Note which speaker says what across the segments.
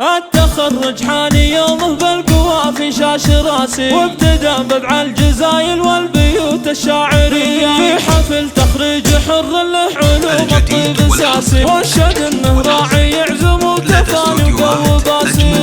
Speaker 1: التخرج حاني يومه بالقوى في شاش راسي، وابتدى ببع الجزايل والبيوت الشاعرية، في حفل تخريج حر له علوم الطيب اساسي، واشهد انه راعي يعزم وكفاني وقو باسي.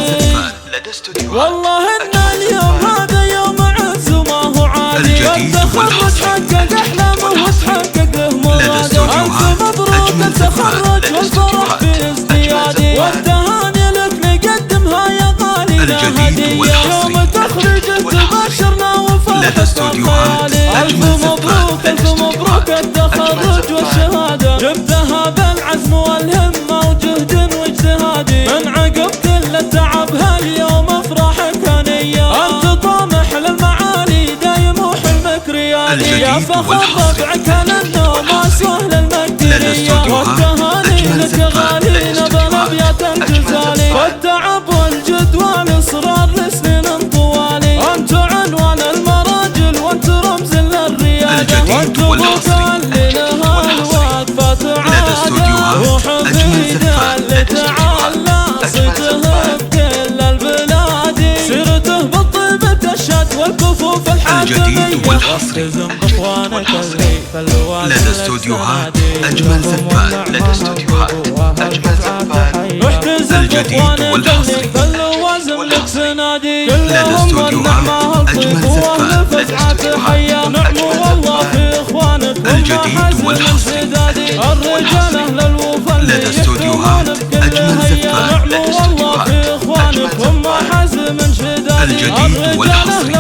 Speaker 1: والله ان اليوم هذا يوم عز وما هو عادي، التخرج حقق احلامه وتحقق له مراده، الف مبروك التخرج والفرح بازديادي، والتهاني لك نقدمها يا غالينا هدية، يوم تخرجك تبشرنا وفرحة خالي، الف مبروك الف مبروك التخرج والشهادة، جبتها بالعزم والهمة وجهد واجتهاد، من عقب كل التعب هاليوم افراحك هنية، انت طامح للمعالي دايم وحلمك ريادي، يا فخر ربعك للنوم اسهل المقدرية، والتهاني لك غالينا بالابيات الجزالي، والتعب والجد والاصرار لسنين طوالي، انت عنوان المراجل وانت رمز للريادة، وانت بوكا اللي لها الوقفات عادة، وحفيدة اللي تعالى صيته بكل البلاد، سيرته بالطيب تشهد والكفوف
Speaker 2: الجديد والحصري لدى استوديوهات أجمل زفان، لدى استوديوهات أجمل زفان، الجديد والحصري لدى استوديوهات أجمل زفان، لدى استوديوهات الجديد والحصري لدى استوديوهات أجمل زفان، لدى استوديوهات الجديد والحصري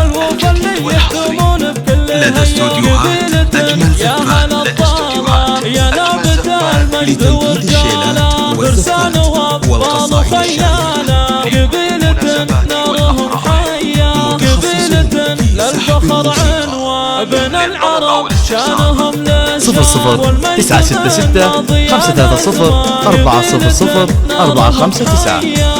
Speaker 2: لدى استوديوهات أجمل زفان، لدى استوديوهات أجمل زفان،
Speaker 1: لتوكيد الشيلات والزفات والقصائد الشعرية، قبيلة نارهم حية، قبيلة للفخر عنوان، ابن العرب شانهم للشام،
Speaker 3: 00 966 530 400 459.